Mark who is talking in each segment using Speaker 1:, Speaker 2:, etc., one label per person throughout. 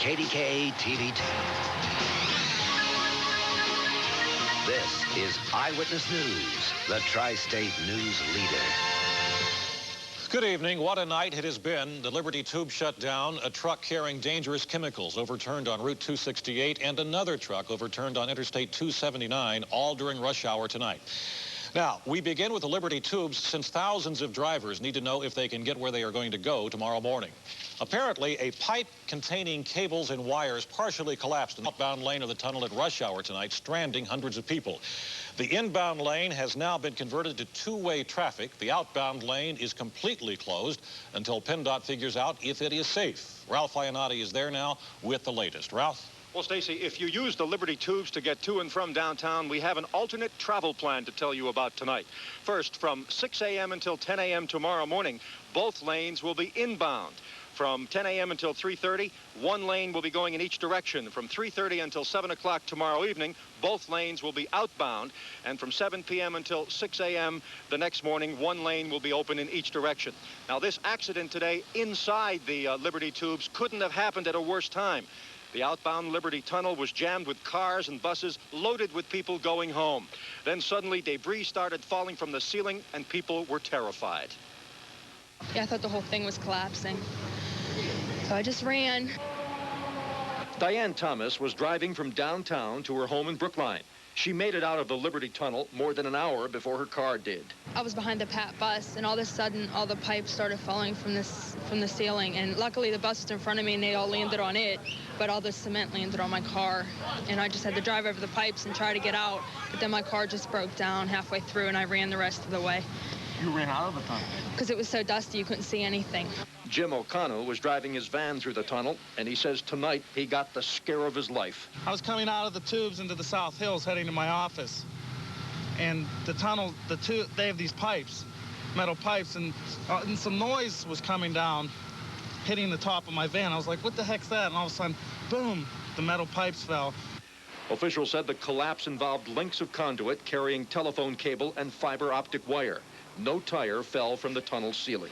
Speaker 1: KDKA TV 10. This is Eyewitness News, the tri-state news leader.
Speaker 2: Good evening. What a night it has been. The Liberty Tube shut down, a truck carrying dangerous chemicals overturned on Route 268, and another truck overturned on Interstate 279, all during rush hour tonight. Now, we begin with the Liberty Tubes since thousands of drivers need to know if they can get where they are going to go tomorrow morning. Apparently, a pipe containing cables and wires partially collapsed in the outbound lane of the tunnel at rush hour tonight, stranding hundreds of people. The inbound lane has now been converted to two-way traffic. The outbound lane is completely closed until PennDOT figures out if it is safe. Ralph Iannotti is there now with the latest. Ralph?
Speaker 3: Well, Stacy, if you use the Liberty Tubes to get to and from downtown, we have an alternate travel plan to tell you about tonight. First, from 6 a.m. until 10 a.m. tomorrow morning, both lanes will be inbound. From 10 a.m. until 3:30, one lane will be going in each direction. From 3:30 until 7 o'clock tomorrow evening, both lanes will be outbound. And from 7 p.m. until 6 a.m. the next morning, one lane will be open in each direction. Now, this accident today inside the Liberty Tubes couldn't have happened at a worse time. The outbound Liberty Tunnel was jammed with cars and buses loaded with people going home. Then suddenly debris started falling from the ceiling and people were terrified.
Speaker 4: Yeah, I thought the whole thing was collapsing. So I just ran.
Speaker 3: Diane Thomas was driving from downtown to her home in Brookline. She made it out of the Liberty Tunnel more than an hour before her car did.
Speaker 4: I was behind the PAT bus, and all of a sudden, all the pipes started falling from the ceiling. And luckily, the bus was in front of me, and they all landed on it. But all the cement landed on my car. And I just had to drive over the pipes and try to get out. But then my car just broke down halfway through, and I ran the rest of the way.
Speaker 5: You ran out of the tunnel?
Speaker 4: Because it was so dusty, you couldn't see anything.
Speaker 3: Jim O'Connell was driving his van through the tunnel, and he says tonight he got the scare of his life.
Speaker 5: I was coming out of the tubes into the South Hills heading to my office. And the tunnel, they have these pipes, metal pipes, and some noise was coming down, hitting the top of my van. I was like, what the heck's that? And all of a sudden, boom, the metal pipes fell.
Speaker 3: Officials said the collapse involved links of conduit carrying telephone cable and fiber optic wire. No tire fell from the tunnel ceiling.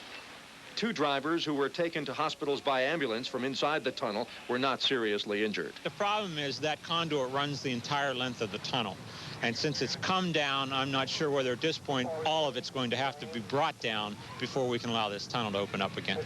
Speaker 3: Two drivers who were taken to hospitals by ambulance from inside the tunnel were not seriously injured.
Speaker 6: The problem is that conduit runs the entire length of the tunnel. And since it's come down, I'm not sure whether at this point all of it's going to have to be brought down before we can allow this tunnel to open up again.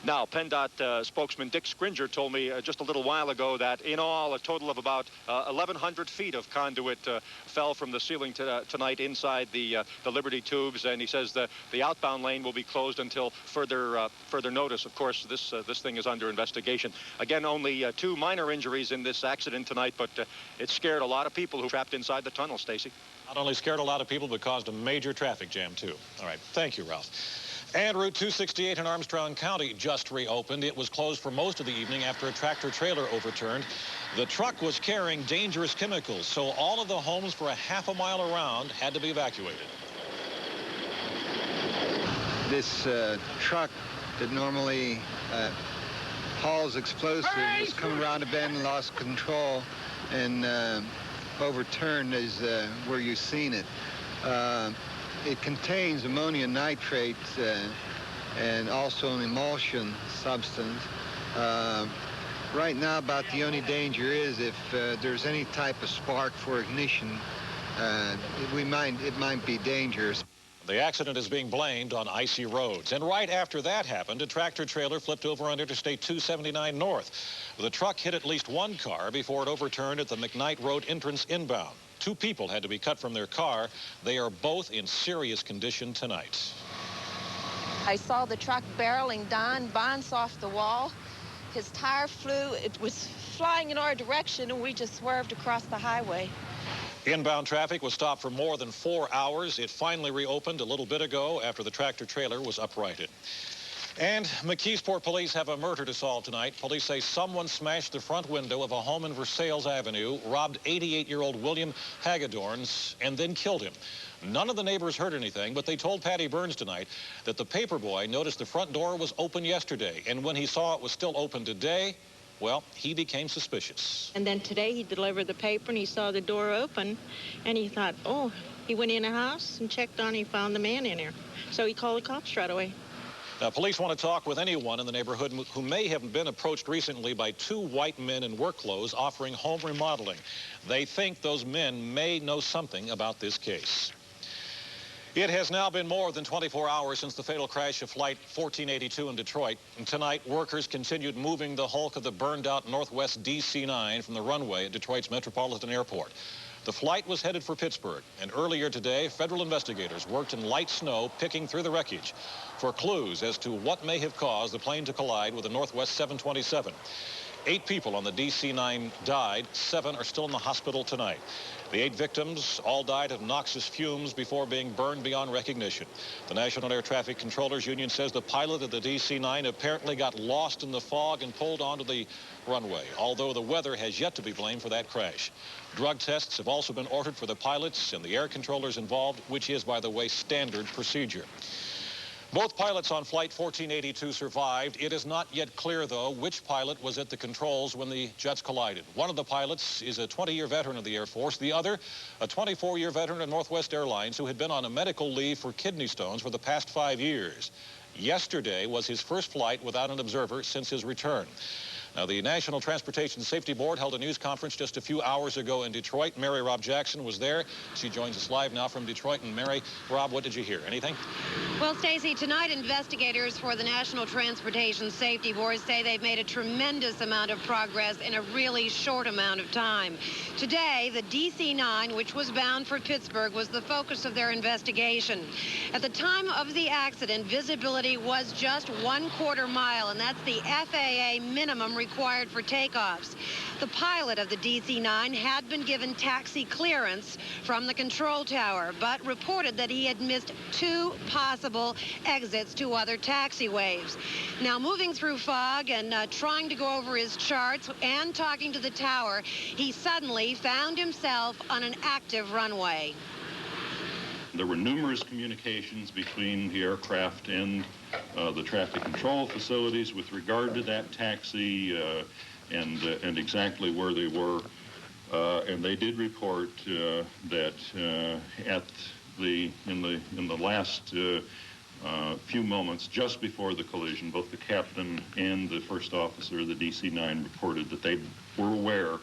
Speaker 3: Now, PennDOT spokesman Dick Scringer told me just a little while ago that in all, a total of about 1,100 feet of conduit fell from the ceiling tonight inside the Liberty Tubes, and he says the outbound lane will be closed until further notice. Of course, this thing is under investigation. Again, only two minor injuries in this accident tonight, but it scared a lot of people who were trapped inside the tunnel, Stacy.
Speaker 2: Not only scared a lot of people, but caused a major traffic jam, too. All right. Thank you, Ralph. And Route 268 in Armstrong County just reopened. It was closed for most of the evening after a tractor-trailer overturned. The truck was carrying dangerous chemicals, so all of the homes for a half a mile around had to be evacuated.
Speaker 7: This truck that normally hauls explosives was coming around a bend and lost control and overturned is where you've seen it. It contains ammonium nitrate and also an emulsion substance. Right now, about the only danger is if there's any type of spark for ignition, it might be dangerous.
Speaker 2: The accident is being blamed on icy roads. And right after that happened, a tractor-trailer flipped over on Interstate 279 North. The truck hit at least one car before it overturned at the McKnight Road entrance inbound. Two people had to be cut from their car. They are both in serious condition tonight.
Speaker 8: I saw the truck barreling down, bounced off the wall. His tire flew. It was flying in our direction, and we just swerved across the highway.
Speaker 2: Inbound traffic was stopped for more than 4 hours. It finally reopened a little bit ago after the tractor-trailer was uprighted. And McKeesport police have a murder to solve tonight. Police say someone smashed the front window of a home in Versailles Avenue, robbed 88-year-old William Hagedorns, and then killed him. None of the neighbors heard anything, but they told Patty Burns tonight that the paperboy noticed the front door was open yesterday, and when he saw it was still open today, well, he became suspicious.
Speaker 9: And then today he delivered the paper and he saw the door open, and he thought, oh, he went in the house and checked on it, he found the man in there. So he called the cops right away.
Speaker 2: Now, police want to talk with anyone in the neighborhood who may have been approached recently by two white men in work clothes offering home remodeling. They think those men may know something about this case. It has now been more than 24 hours since the fatal crash of Flight 1482 in Detroit. And tonight, workers continued moving the hulk of the burned-out Northwest DC-9 from the runway at Detroit's Metropolitan Airport. The flight was headed for Pittsburgh, and earlier today, federal investigators worked in light snow picking through the wreckage for clues as to what may have caused the plane to collide with the Northwest 727. 8 people on the DC-9 died. 7 are still in the hospital tonight. The 8 victims all died of noxious fumes before being burned beyond recognition. The National Air Traffic Controllers Union says the pilot of the DC-9 apparently got lost in the fog and pulled onto the runway, although the weather has yet to be blamed for that crash. Drug tests have also been ordered for the pilots and the air controllers involved, which is, by the way, standard procedure. Both pilots on Flight 1482 survived. It is not yet clear, though, which pilot was at the controls when the jets collided. One of the pilots is a 20-year veteran of the Air Force. The other, a 24-year veteran of Northwest Airlines who had been on a medical leave for kidney stones for the past 5 years. Yesterday was his first flight without an observer since his return. Now, the National Transportation Safety Board held a news conference just a few hours ago in Detroit. Mary Rob Jackson was there. She joins us live now from Detroit. And Mary, Rob, what did you hear? Anything?
Speaker 10: Well, Stacey, tonight investigators for the National Transportation Safety Board say they've made a tremendous amount of progress in a really short amount of time. Today, the DC-9, which was bound for Pittsburgh, was the focus of their investigation. At the time of the accident, visibility was just 1/4 mile, and that's the FAA minimum required for takeoffs. The pilot of the DC-9 had been given taxi clearance from the control tower, but reported that he had missed 2 possible exits to other taxiways. Now, moving through fog and trying to go over his charts and talking to the tower, he suddenly found himself on an active runway.
Speaker 11: There were numerous communications between the aircraft and the traffic control facilities with regard to that taxi and exactly where they were. And they did report that in the last few moments just before the collision, both the captain and the first officer of the DC-9 reported that they were aware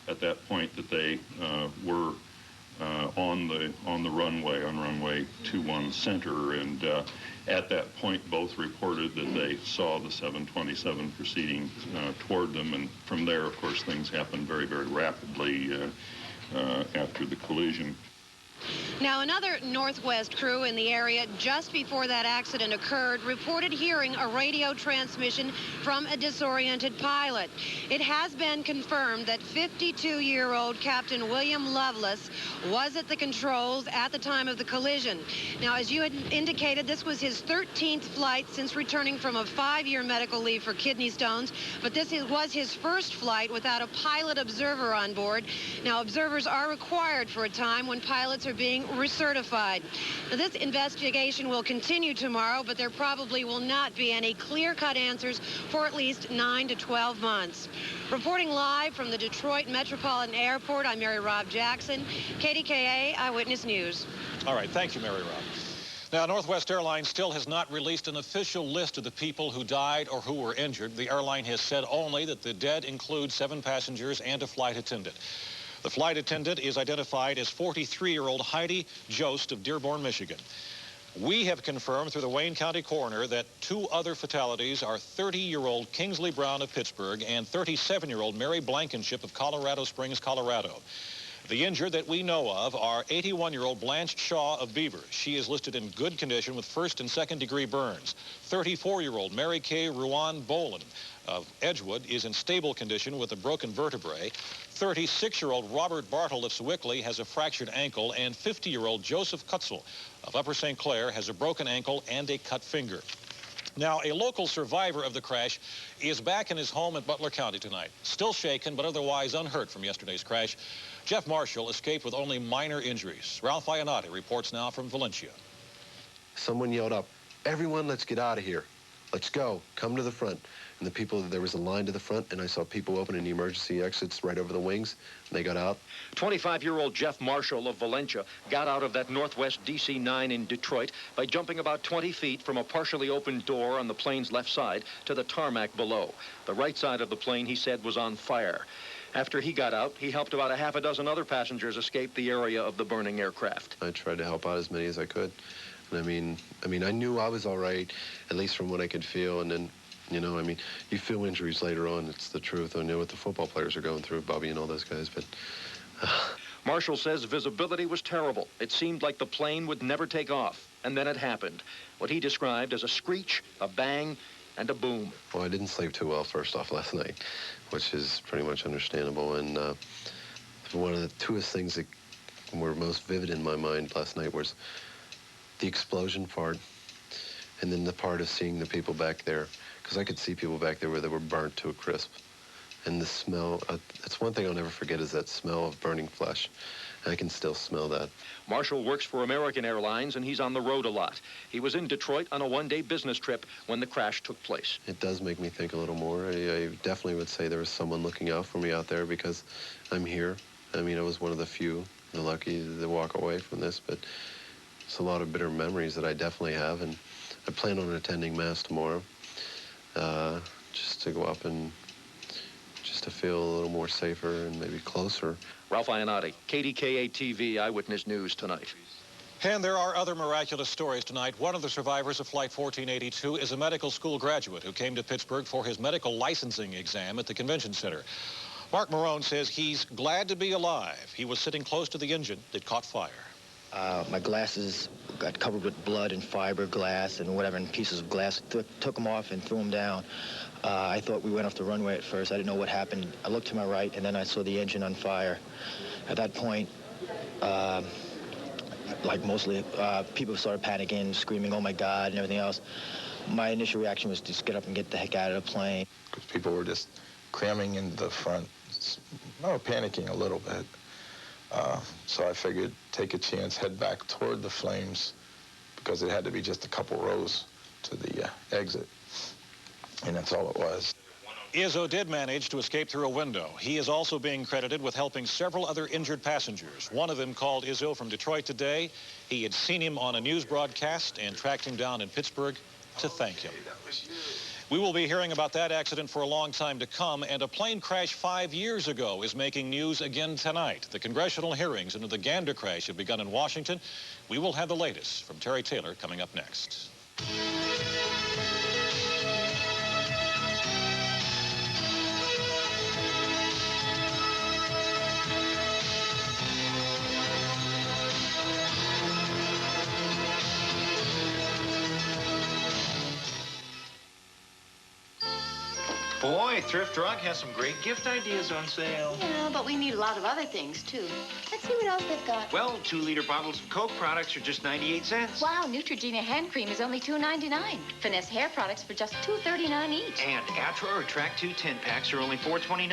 Speaker 11: at that point that they were on the runway, on runway 21 center, and at that point both reported that they saw the 727 proceeding toward them, and from there, of course, things happened very, very rapidly after the collision.
Speaker 10: Now, another Northwest crew in the area just before that accident occurred reported hearing a radio transmission from a disoriented pilot. It has been confirmed that 52-year-old Captain William Lovelace was at the controls at the time of the collision. Now, as you had indicated, this was his 13th flight since returning from a 5-year medical leave for kidney stones, but this was his first flight without a pilot observer on board. Now, observers are required for a time when pilots are being recertified. Now, this investigation will continue tomorrow, but there probably will not be any clear-cut answers for at least 9 to 12 months. Reporting live from the Detroit Metropolitan Airport, I'm Mary Rob Jackson, KDKA Eyewitness News.
Speaker 2: All right, thank you, Mary Rob. Now, Northwest Airlines still has not released an official list of the people who died or who were injured. The airline has said only that the dead include 7 passengers and a flight attendant. The flight attendant is identified as 43-year-old Heidi Jost of Dearborn, Michigan. We have confirmed through the Wayne County coroner that 2 other fatalities are 30-year-old Kingsley Brown of Pittsburgh and 37-year-old Mary Blankenship of Colorado Springs, Colorado. The injured that we know of are 81-year-old Blanche Shaw of Beaver. She is listed in good condition with 1st and 2nd degree burns. 34-year-old Mary Kay Ruan Boland of Edgewood is in stable condition with a broken vertebrae. 36-year-old Robert Bartle of Sewickley has a fractured ankle, and 50-year-old Joseph Kutzel of Upper St. Clair has a broken ankle and a cut finger. Now, a local survivor of the crash is back in his home in Butler County tonight. Still shaken, but otherwise unhurt from yesterday's crash. Jeff Marshall escaped with only minor injuries. Ralph Iannotti reports now from Valencia.
Speaker 12: Someone yelled up, "Everyone, let's get out of here." let's go, come to the front. And the people, there was a line to the front, and I saw people opening the emergency exits right over the wings, and they got out.
Speaker 3: 25-year-old Jeff Marshall of Valencia got out of that Northwest DC-9 in Detroit by jumping about 20 feet from a partially opened door on the plane's left side to the tarmac below. The right side of the plane, he said, was on fire. After he got out, he helped about a half a dozen other passengers escape the area of the burning aircraft.
Speaker 12: I tried to help out as many as I could. And I mean, I knew I was all right, at least from what I could feel, and then, you know, I mean, you feel injuries later on. It's the truth. I know what the football players are going through, Bobby and all those guys, but...
Speaker 3: Marshall says visibility was terrible. It seemed like the plane would never take off. And then it happened. What he described as a screech, a bang, and a boom.
Speaker 12: Well, I didn't sleep too well, first off, last night, which is pretty much understandable. And one of the two things that were most vivid in my mind last night was the explosion part, and then the part of seeing the people back there. Because I could see people back there where they were burnt to a crisp. And the smell, that's one thing I'll never forget, is that smell of burning flesh. And I can still smell that.
Speaker 3: Marshall works for American Airlines, and he's on the road a lot. He was in Detroit on a one-day business trip when the crash took place.
Speaker 12: It does make me think a little more. I definitely would say there was someone looking out for me out there because I'm here. I mean, I was one of the few, the lucky to walk away from this, but it's a lot of bitter memories that I definitely have, and I plan on attending Mass tomorrow. Just to go up and just to feel a little more safer and maybe closer.
Speaker 3: Ralph Iannotti, KDKA TV, Eyewitness News Tonight.
Speaker 2: And there are other miraculous stories tonight. One of the survivors of Flight 1482 is a medical school graduate who came to Pittsburgh for his medical licensing exam at the convention center. Mark Marone says he's glad to be alive. He was sitting close to the engine that caught fire.
Speaker 13: My glasses got covered with blood and fiberglass and whatever, and pieces of glass. Took them off and threw them down. I thought we went off the runway at first. I didn't know what happened. I looked to my right, and then I saw the engine on fire. At that point, like mostly, people started panicking, screaming, "Oh my God," and everything else. My initial reaction was just get up and get the heck out of the plane.
Speaker 14: Because people were just cramming in the front. I was panicking a little bit. So I figured take a chance, head back toward the flames, because it had to be just a couple rows to the exit. And that's all it was.
Speaker 2: Izzo did manage to escape through a window. He is also being credited with helping several other injured passengers. One of them called Izzo from Detroit today. He had seen him on a news broadcast and tracked him down in Pittsburgh to thank him. We will be hearing about that accident for a long time to come, and a plane crash 5 years ago is making news again tonight. The congressional hearings into the Gander crash have begun in Washington. We will have the latest from Terry Taylor coming up next.
Speaker 15: Boy, Thrift Drug has some great gift ideas on sale.
Speaker 16: Yeah, but we need a lot of other things, too. Let's see what else they've got.
Speaker 15: Well, 2-liter bottles of Coke products are just 98 cents.
Speaker 16: Wow, Neutrogena hand cream is only $2.99. Finesse hair products for just $2.39 each.
Speaker 15: And Atra or Track 2 10-packs are only $4.29.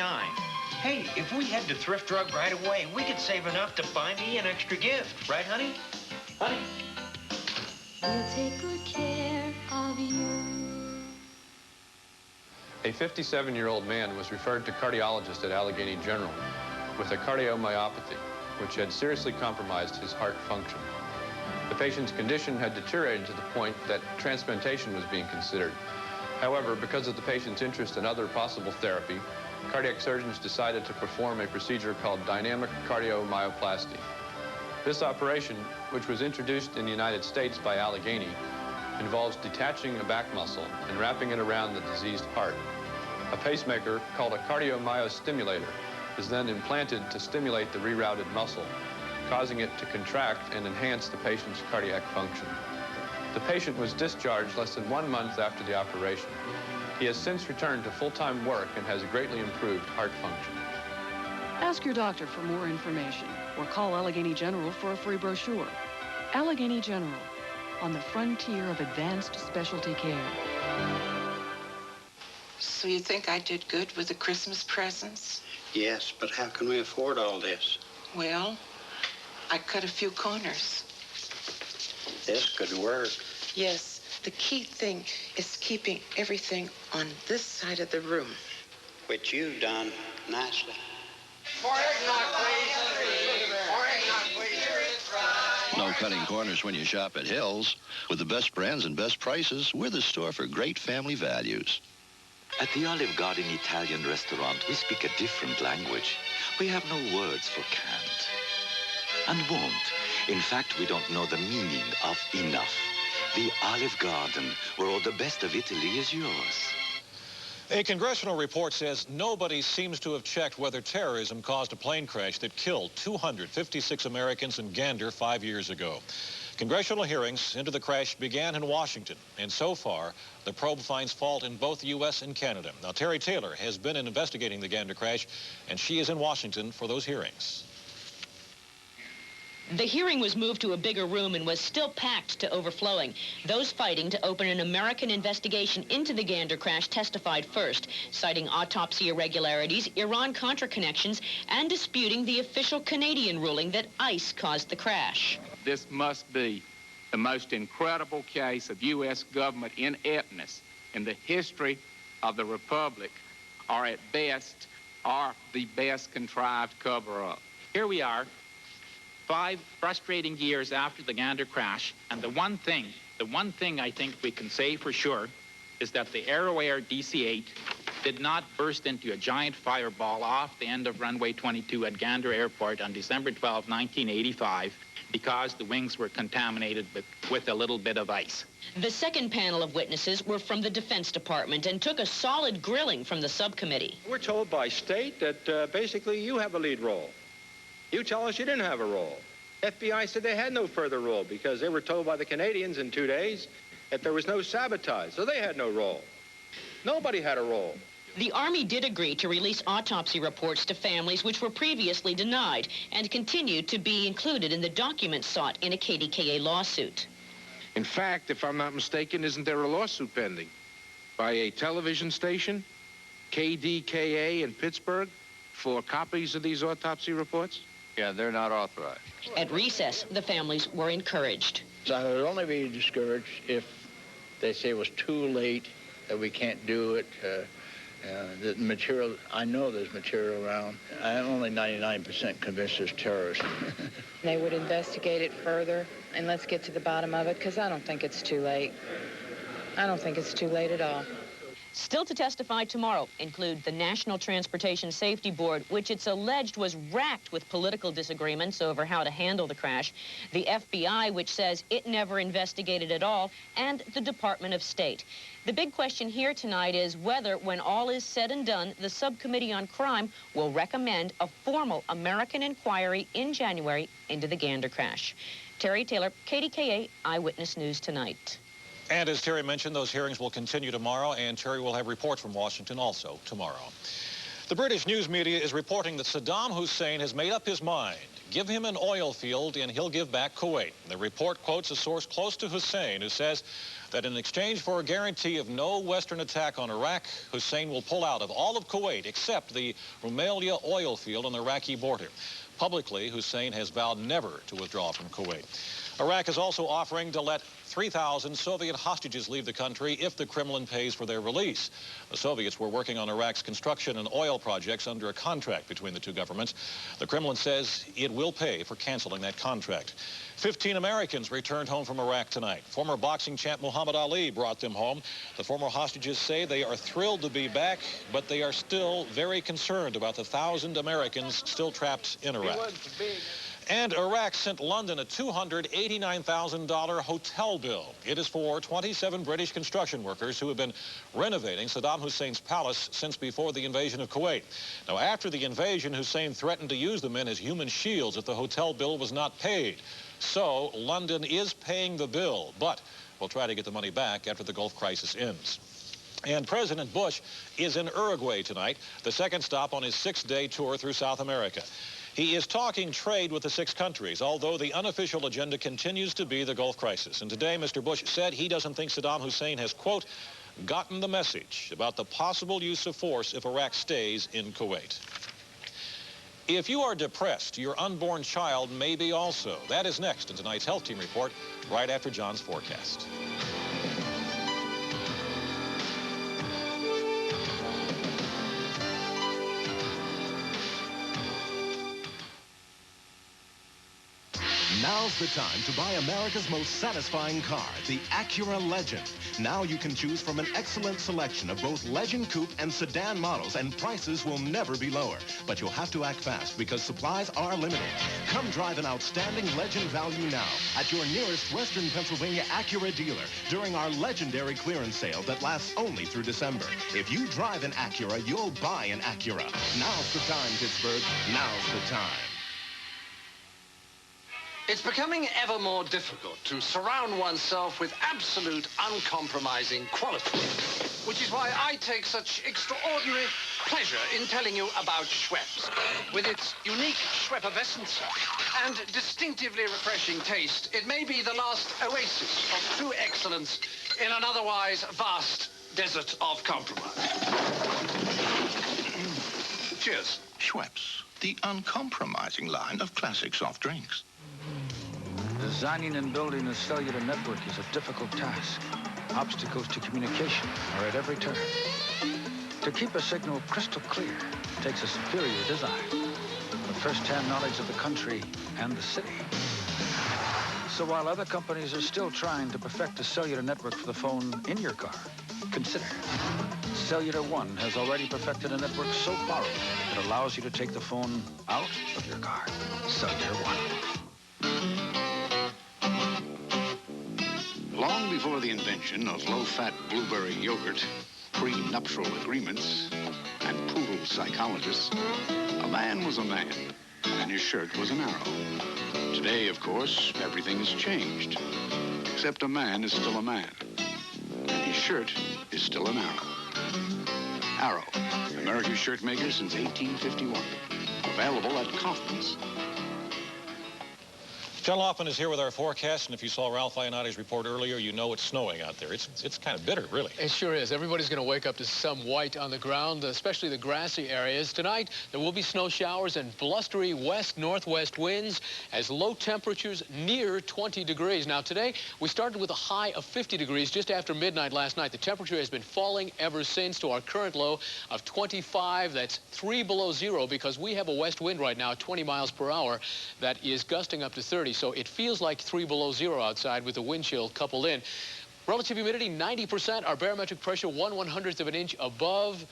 Speaker 15: Hey, if we head to Thrift Drug right away, we could save enough to buy me an extra gift. Right, honey? Honey?
Speaker 16: We'll take good care of you.
Speaker 17: A 57-year-old man was referred to cardiologist at Allegheny General with a cardiomyopathy, which had seriously compromised his heart function. The patient's condition had deteriorated to the point that transplantation was being considered. However, because of the patient's interest in other possible therapy, cardiac surgeons decided to perform a procedure called dynamic cardiomyoplasty. This operation, which was introduced in the United States by Allegheny, involves detaching a back muscle and wrapping it around the diseased heart. A pacemaker called a cardiomyostimulator is then implanted to stimulate the rerouted muscle, causing it to contract and enhance the patient's cardiac function. The patient was discharged less than 1 month after the operation. He has since returned to full-time work and has greatly improved heart function.
Speaker 18: Ask your doctor for more information or call Allegheny General for a free brochure. Allegheny General, on the frontier of advanced specialty care.
Speaker 19: So you think I did good with the Christmas presents?
Speaker 20: Yes, but how can we afford all this?
Speaker 19: Well, I cut a few corners.
Speaker 20: This could work.
Speaker 19: Yes, The key thing is keeping everything on this side of the room.
Speaker 20: Which you've done nicely.
Speaker 1: No cutting corners when you shop at Hills. With the best brands and best prices, we're the store for great family values.
Speaker 21: At the Olive Garden Italian restaurant, we speak a different language. We have no words for can't and won't. In fact, we don't know the meaning of enough. The Olive Garden, where all the best of Italy is yours.
Speaker 2: A congressional report says nobody seems to have checked whether terrorism caused a plane crash that killed 256 Americans in Gander 5 years ago. Congressional hearings into the crash began in Washington, and so far, the probe finds fault in both the U.S. and Canada. Now, Terry Taylor has been investigating the Gander crash, and she is in Washington for those hearings.
Speaker 22: The hearing was moved to a bigger room and was still packed to overflowing. Those fighting to open an American investigation into the Gander crash testified first, citing autopsy irregularities, Iran-Contra connections, and disputing the official Canadian ruling that ICE caused the crash.
Speaker 23: This must be the most incredible case of U.S. government ineptness in the history of the Republic, or at best, are the best contrived cover-up. Here we are, 5 frustrating years after the Gander crash, and the one thing I think we can say for sure is that the Aero Air DC-8 did not burst into a giant fireball off the end of runway 22 at Gander Airport on December 12, 1985, because the wings were contaminated with a little bit of ice.
Speaker 22: The second panel of witnesses were from the Defense Department and took a solid grilling from the subcommittee.
Speaker 3: We're told by state that basically you have a lead role. You tell us you didn't have a role. FBI said they had no further role because they were told by the Canadians in 2 days that there was no sabotage, so they had no role. Nobody had a role.
Speaker 22: The Army did agree to release autopsy reports to families which were previously denied and continued to be included in the documents sought in a KDKA lawsuit.
Speaker 23: In fact, if I'm not mistaken, isn't there a lawsuit pending by a television station, KDKA in Pittsburgh, for copies of these autopsy reports?
Speaker 24: Yeah, they're not authorized.
Speaker 22: At recess, the families were encouraged.
Speaker 25: I would only be discouraged if they say it was too late, that we can't do it. The material, I know there's material around. I'm only 99% convinced there's terrorism.
Speaker 26: They would investigate it further, and let's get to the bottom of it, because I don't think it's too late. I don't think it's too late at all.
Speaker 22: Still to testify tomorrow include the National Transportation Safety Board, which it's alleged was racked with political disagreements over how to handle the crash, the FBI, which says it never investigated at all, and the Department of State. The big question here tonight is whether, when all is said and done, the Subcommittee on Crime will recommend a formal American inquiry in January into the Gander crash. Terry Taylor, KDKA, Eyewitness News Tonight.
Speaker 2: And as Terry mentioned, those hearings will continue tomorrow, and Terry will have reports from Washington also tomorrow. The British news media is reporting that Saddam Hussein has made up his mind. Give him an oil field and he'll give back Kuwait. The report quotes a source close to Hussein who says that in exchange for a guarantee of no Western attack on Iraq, Hussein will pull out of all of Kuwait except the Rumelia oil field on the Iraqi border. Publicly, Hussein has vowed never to withdraw from Kuwait. Iraq is also offering to let 3,000 Soviet hostages leave the country if the Kremlin pays for their release. The Soviets were working on Iraq's construction and oil projects under a contract between the two governments. The Kremlin says it will pay for canceling that contract. 15 Americans returned home from Iraq tonight. Former boxing champ Muhammad Ali brought them home. The former hostages say they are thrilled to be back, but they are still very concerned about the 1,000 Americans still trapped in Iraq. And Iraq sent London a $289,000 hotel bill. It is for 27 British construction workers who have been renovating Saddam Hussein's palace since before the invasion of Kuwait. Now, after the invasion, Hussein threatened to use the men as human shields if the hotel bill was not paid. So London is paying the bill, but will try to get the money back after the Gulf crisis ends. And President Bush is in Uruguay tonight, the second stop on his 6-day tour through South America. He is talking trade with the 6 countries, although the unofficial agenda continues to be the Gulf crisis. And today, Mr. Bush said he doesn't think Saddam Hussein has, quote, gotten the message about the possible use of force if Iraq stays in Kuwait. If you are depressed, your unborn child may be also. That is next in tonight's Health Team Report, right after John's forecast.
Speaker 4: Now's the time to buy America's most satisfying car, the Acura Legend. Now you can choose from an excellent selection of both Legend Coupe and sedan models, and prices will never be lower. But you'll have to act fast because supplies are limited. Come drive an outstanding Legend value now at your nearest Western Pennsylvania Acura dealer during our legendary clearance sale that lasts only through December. If you drive an Acura, you'll buy an Acura. Now's the time, Pittsburgh. Now's the time.
Speaker 5: It's becoming ever more difficult to surround oneself with absolute, uncompromising quality, which is why I take such extraordinary pleasure in telling you about Schweppes. With its unique Schweppervescence and distinctively refreshing taste, it may be the last oasis of true excellence in an otherwise vast desert of compromise.
Speaker 6: Cheers. Schweppes, the uncompromising line of classic soft drinks.
Speaker 7: Designing and building a cellular network is a difficult task. Obstacles to communication are at every turn. To keep a signal crystal clear takes a superior design, the first-hand knowledge of the country and the city. So while other companies are still trying to perfect a cellular network for the phone in your car, consider Cellular One has already perfected a network so powerful it allows you to take the phone out of your car. Cellular One.
Speaker 6: Long before the invention of low-fat blueberry yogurt, prenuptial agreements, and poodle psychologists, a man was a man, and his shirt was an arrow. Today, of course, everything has changed, except a man is still a man, and his shirt is still an arrow. Arrow, America's shirt maker since 1851. Available at Kaufman's.
Speaker 2: John Loftman is here with our forecast, and if you saw Ralph Iannotti's report earlier, you know it's snowing out there. It's kind of bitter, really.
Speaker 8: It sure is. Everybody's going to wake up to some white on the ground, especially the grassy areas. Tonight, there will be snow showers and blustery west-northwest winds as low temperatures near 20 degrees. Now, today, we started with a high of 50 degrees just after midnight last night. The temperature has been falling ever since to our current low of 25. That's 3 below zero because we have a west wind right now at 20 miles per hour that is gusting up to 30. So it feels like 3 below zero outside with the wind chill coupled in. Relative humidity, 90%. Our barometric pressure, 1/100th of an inch above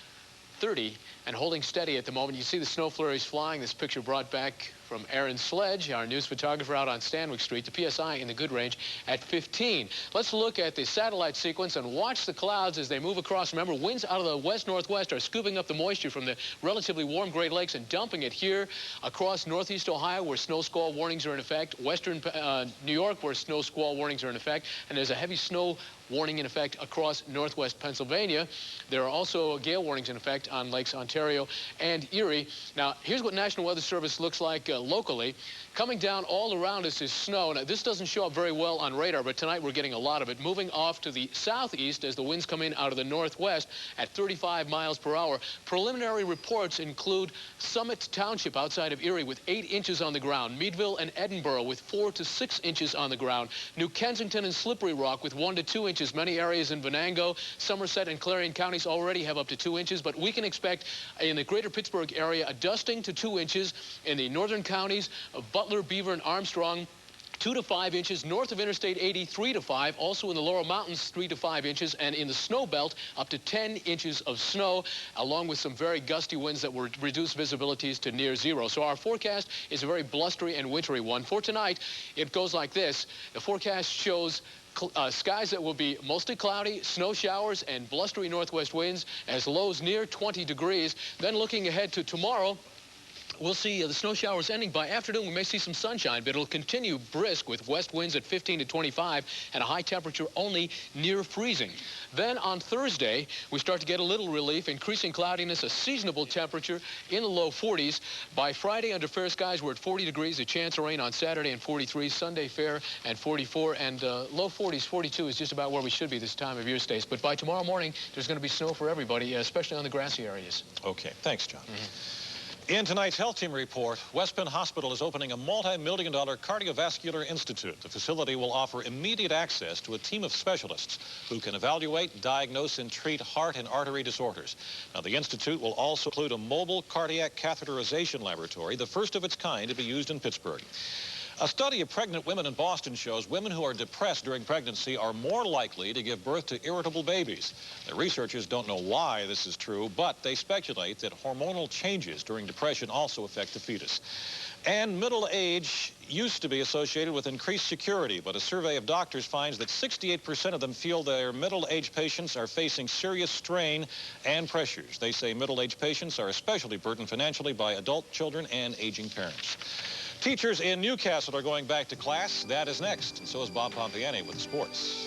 Speaker 8: 30 and holding steady at the moment. You see the snow flurries flying. This picture brought back from Aaron Sledge, our news photographer out on Stanwyck Street. The PSI in the good range at 15. Let's look at the satellite sequence and watch the clouds as they move across. Remember, winds out of the west-northwest are scooping up the moisture from the relatively warm Great Lakes and dumping it here across northeast Ohio, where snow squall warnings are in effect, western New York, where snow squall warnings are in effect, and there's a heavy snow warning in effect across northwest Pennsylvania. There are also gale warnings in effect on Lakes Ontario and Erie. Now, here's what National Weather Service looks like locally. Coming down all around us is snow. Now, this doesn't show up very well on radar, but tonight we're getting a lot of it. Moving off to the southeast as the winds come in out of the northwest at 35 miles per hour. Preliminary reports include Summit Township outside of Erie with 8 inches on the ground. Meadville and Edinburgh with 4 to 6 inches on the ground. New Kensington and Slippery Rock with 1 to 2 inches. Many areas in Venango, Somerset, and Clarion counties already have up to 2 inches, but we can expect in the greater Pittsburgh area a dusting to 2 inches. In the northern counties of Butler, Beaver, and Armstrong, 2 to 5 inches. North of Interstate 80, 3 to 5. Also in the lower mountains, 3 to 5 inches. And in the snow belt, up to 10 inches of snow, along with some very gusty winds that will reduce visibilities to near zero. So our forecast is a very blustery and wintry one. For tonight, it goes like this. The forecast shows skies that will be mostly cloudy, snow showers, and blustery northwest winds as lows near 20 degrees. Then looking ahead to tomorrow, we'll see the snow showers ending. By afternoon, we may see some sunshine, but it'll continue brisk with west winds at 15 to 25 and a high temperature only near freezing. Then on Thursday, we start to get a little relief, increasing cloudiness, a seasonable temperature in the low 40s. By Friday, under fair skies, we're at 40 degrees, a chance of rain on Saturday and 43, Sunday fair and 44, and low 40s, 42 is just about where we should be this time of year, Stace. But by tomorrow morning, there's going to be snow for everybody, especially on the grassy areas.
Speaker 2: Okay, thanks, John. In tonight's Health Team report, West Penn Hospital is opening a multi-million-dollar cardiovascular institute. The facility will offer immediate access to a team of specialists who can evaluate, diagnose, and treat heart and artery disorders. Now, the institute will also include a mobile cardiac catheterization laboratory, the first of its kind to be used in Pittsburgh. A study of pregnant women in Boston shows women who are depressed during pregnancy are more likely to give birth to irritable babies. The researchers don't know why this is true, but they speculate that hormonal changes during depression also affect the fetus. And middle age used to be associated with increased security, but a survey of doctors finds that 68% of them feel their middle-aged patients are facing serious strain and pressures. They say middle-aged patients are especially burdened financially by adult children and aging parents. Teachers in Newcastle are going back to class. That is next, and so is Bob Pompiani with sports.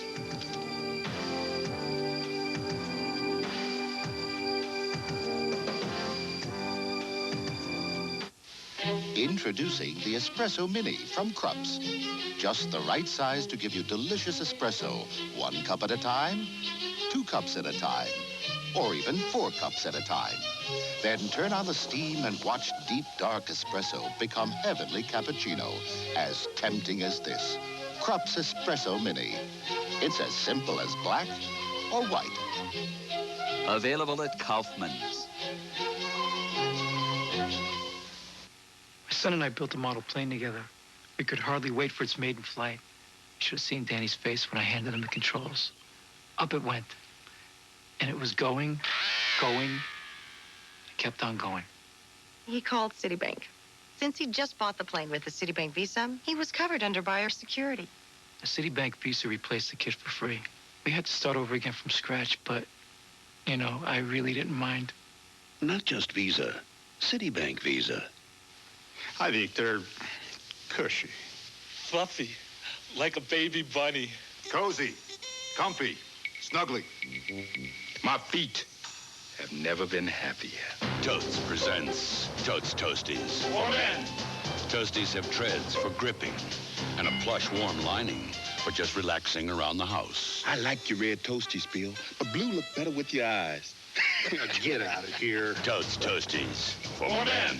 Speaker 1: Introducing the Espresso Mini from Krups. Just the right size to give you delicious espresso. 1 cup at a time, 2 cups at a time, or even 4 cups at a time. Then turn on the steam and watch deep, dark espresso become heavenly cappuccino. As tempting as this. Krups Espresso Mini. It's as simple as black or white.
Speaker 9: Available at Kaufmann's.
Speaker 10: My son and I built a model plane together. We could hardly wait for its maiden flight. You should have seen Danny's face when I handed him the controls. Up it went. And it was going. It kept on going.
Speaker 11: He called Citibank. Since he just bought the plane with the Citibank Visa, he was covered under buyer security.
Speaker 10: The Citibank Visa replaced the kit for free. We had to start over again from scratch, but, you know, I really didn't mind.
Speaker 12: Not just Visa, Citibank Visa.
Speaker 13: I think they're cushy.
Speaker 24: Fluffy, like a baby bunny.
Speaker 13: Cozy, comfy, snuggly. My feet have never been happier.
Speaker 27: Toasts presents Totes Toasties.
Speaker 13: For men.
Speaker 27: Toasties have treads for gripping and a plush, warm lining for just relaxing around the house.
Speaker 12: I like your red Toasties, Bill, but blue look better with your eyes.
Speaker 13: Get out of here.
Speaker 27: Totes Toasties.
Speaker 13: For men.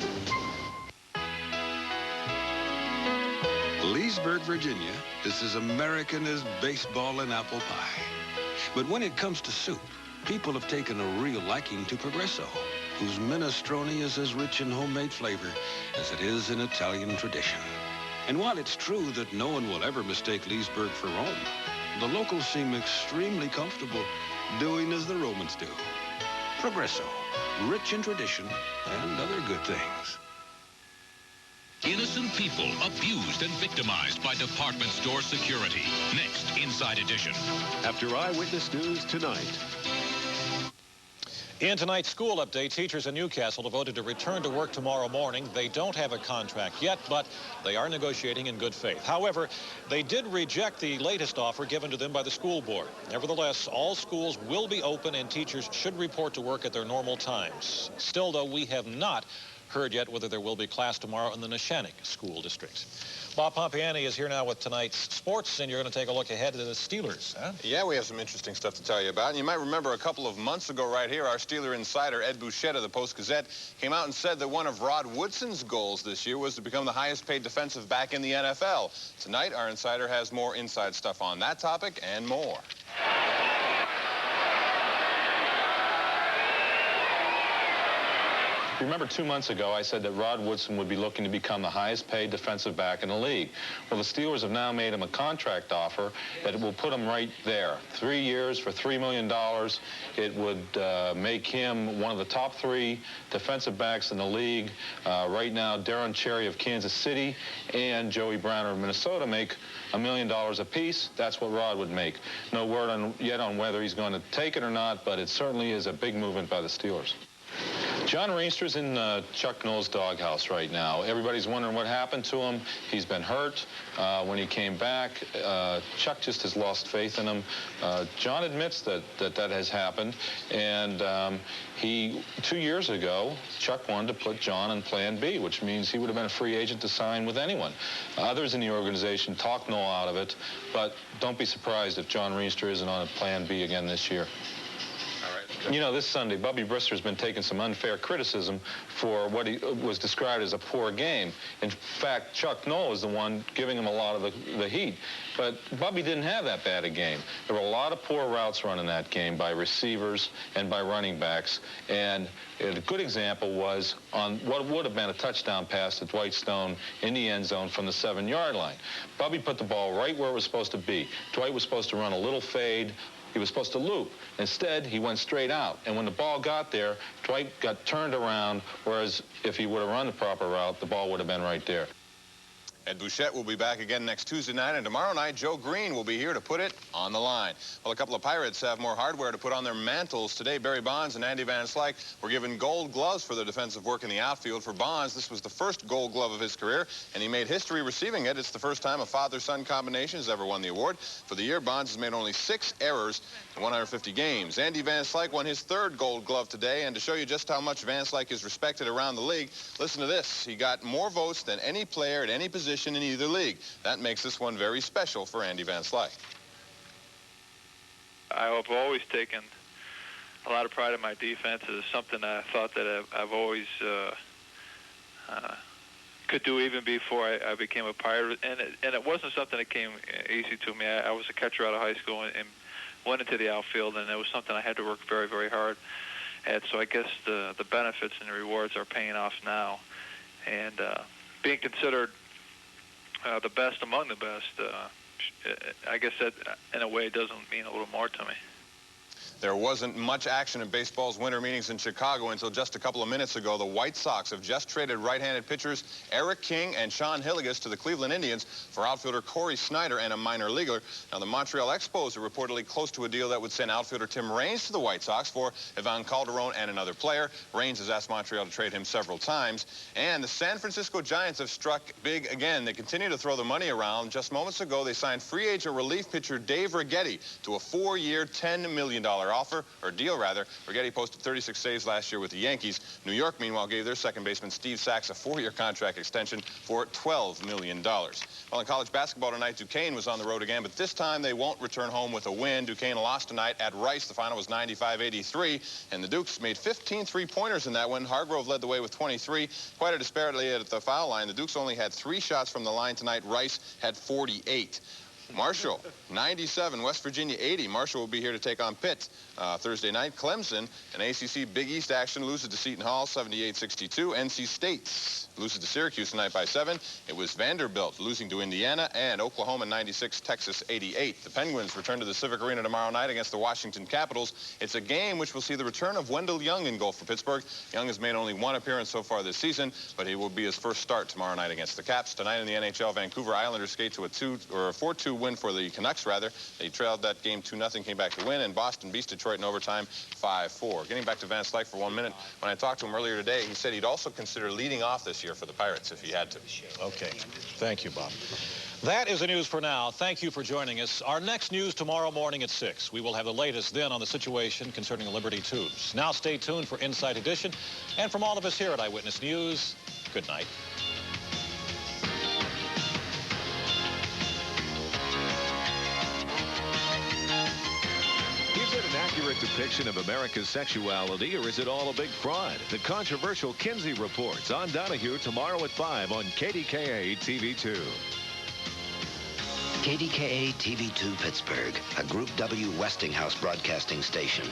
Speaker 28: Leesburg, Virginia. This is American as baseball and apple pie. But when it comes to soup, people have taken a real liking to Progresso, whose minestrone is as rich in homemade flavor as it is in Italian tradition. And while it's true that no one will ever mistake Leesburg for Rome, the locals seem extremely comfortable doing as the Romans do. Progresso, rich in tradition and other good things.
Speaker 29: Innocent people abused and victimized by department store security. Next, Inside Edition.
Speaker 3: After Eyewitness News tonight.
Speaker 2: In tonight's school update, teachers in Newcastle devoted to return to work tomorrow morning. They don't have a contract yet, but they are negotiating in good faith. However, they did reject the latest offer given to them by the school board. Nevertheless, all schools will be open and teachers should report to work at their normal times. Still, though, we have not heard yet whether there will be class tomorrow in the Neshannock School District. Bob Pompiani is here now with tonight's sports, and you're going to take a look ahead to the Steelers, huh?
Speaker 30: Yeah, we have some interesting stuff to tell you about. And you might remember a couple of months ago right here, our Steeler insider, Ed Bouchette of the Post-Gazette, came out and said that one of Rod Woodson's goals this year was to become the highest-paid defensive back in the NFL. Tonight, our insider has more inside stuff on that topic and more.
Speaker 17: Remember 2 months ago, I said that Rod Woodson would be looking to become the highest-paid defensive back in the league. Well, the Steelers have now made him a contract offer that will put him right there. 3 years for $3 million. It would make him one of the top 3 defensive backs in the league. Right now, Darren Cherry of Kansas City and Joey Browner of Minnesota make $1 million apiece. That's what Rod would make. No word yet on whether he's going to take it or not, but it certainly is a big movement by the Steelers. John Reinster's in Chuck Noll's doghouse right now. Everybody's wondering what happened to him. He's been hurt. When he came back, Chuck just has lost faith in him. John admits that has happened. And 2 years ago, Chuck wanted to put John on Plan B, which means he would have been a free agent to sign with anyone. Others in the organization talked Noll out of it, but don't be surprised if John Reinster isn't on a Plan B again this year.
Speaker 30: All right.
Speaker 14: You know, this Sunday, Bubby Brister's been taking some unfair criticism for what he was described as a poor game. In fact, Chuck Noll is the one giving him a lot of the heat. But Bubby didn't have that bad a game. There were a lot of poor routes run in that game by receivers and by running backs. And a good example was on what would have been a touchdown pass to Dwight Stone in the end zone from the 7-yard line. Bubby put the ball right where it was supposed to be. Dwight was supposed to run a little fade. He was supposed to loop. Instead, he went straight out. And when the ball got there, Dwight got turned around, whereas if he would have run the proper route, the ball would have been right there.
Speaker 30: Ed Bouchette will be back again next Tuesday night, and tomorrow night, Joe Green will be here to put it on the line. Well, a couple of Pirates have more hardware to put on their mantles today. Barry Bonds and Andy Van Slyke were given gold gloves for their defensive work in the outfield. For Bonds, this was the first gold glove of his career, and he made history receiving it. It's the first time a father-son combination has ever won the award. For the year, Bonds has made only 6 errors in 150 games. Andy Van Slyke won his 3rd gold glove today, and to show you just how much Van Slyke is respected around the league, listen to this. He got more votes than any player at any position in either league. That makes this one very special for Andy Van Slyke.
Speaker 15: I've always taken a lot of pride in my defense. It is something I thought that I've always could do even before I became a Pirate. And it wasn't something that came easy to me. I was a catcher out of high school and went into the outfield, and it was something I had to work very, very hard at. So I guess the benefits and the rewards are paying off now. And being considered the best among the best, I guess that in a way doesn't mean a little more to me.
Speaker 30: There wasn't much action in baseball's winter meetings in Chicago until just a couple of minutes ago. The White Sox have just traded right-handed pitchers Eric King and Sean Hilligus to the Cleveland Indians for outfielder Corey Snyder and a minor leaguer. Now, the Montreal Expos are reportedly close to a deal that would send outfielder Tim Raines to the White Sox for Ivan Calderon and another player. Raines has asked Montreal to trade him several times. And the San Francisco Giants have struck big again. They continue to throw the money around. Just moments ago, they signed free agent relief pitcher Dave Righetti to a 4-year, $10 million offer, or deal rather. Righetti posted 36 saves last year with the Yankees. New York, meanwhile, gave their second baseman Steve Sachs a 4-year contract extension for $12 million. Well, in college basketball tonight, Duquesne was on the road again, but this time they won't return home with a win. Duquesne lost tonight at Rice. The final was 95-83, and the Dukes made 15 three-pointers in that one. Hargrove led the way with 23. Quite a disparity at the foul line. The Dukes only had 3 shots from the line tonight. Rice had 48. Marshall, 97. West Virginia, 80. Marshall will be here to take on Pitt Thursday night. Clemson, an ACC Big East action, loses to Seton Hall, 78-62. NC State loses to Syracuse tonight by 7. It was Vanderbilt losing to Indiana, and Oklahoma, 96. Texas, 88. The Penguins return to the Civic Arena tomorrow night against the Washington Capitals. It's a game which will see the return of Wendell Young in goal for Pittsburgh. Young has made only 1 appearance so far this season, but he will be his first start tomorrow night against the Caps. Tonight in the NHL, Vancouver Islanders skate to a 4-2 win for the Canucks, rather. They trailed that game 2-0, came back to win, and Boston beats Detroit in overtime 5-4. Getting back to Van Slyke for 1 minute, when I talked to him earlier today, he said he'd also consider leading off this year for the Pirates if he had to.
Speaker 2: Okay. Thank you, Bob. That is the news for now. Thank you for joining us. Our next news tomorrow morning at 6. We will have the latest then on the situation concerning the Liberty Tubes. Now stay tuned for Inside Edition. And from all of us here at Eyewitness News, good night.
Speaker 16: Is it an accurate depiction of America's sexuality, or is it all a big fraud? The controversial Kinsey reports on Donahue tomorrow at 5 on KDKA TV2.
Speaker 18: KDKA TV2 Pittsburgh, a Group W Westinghouse broadcasting station.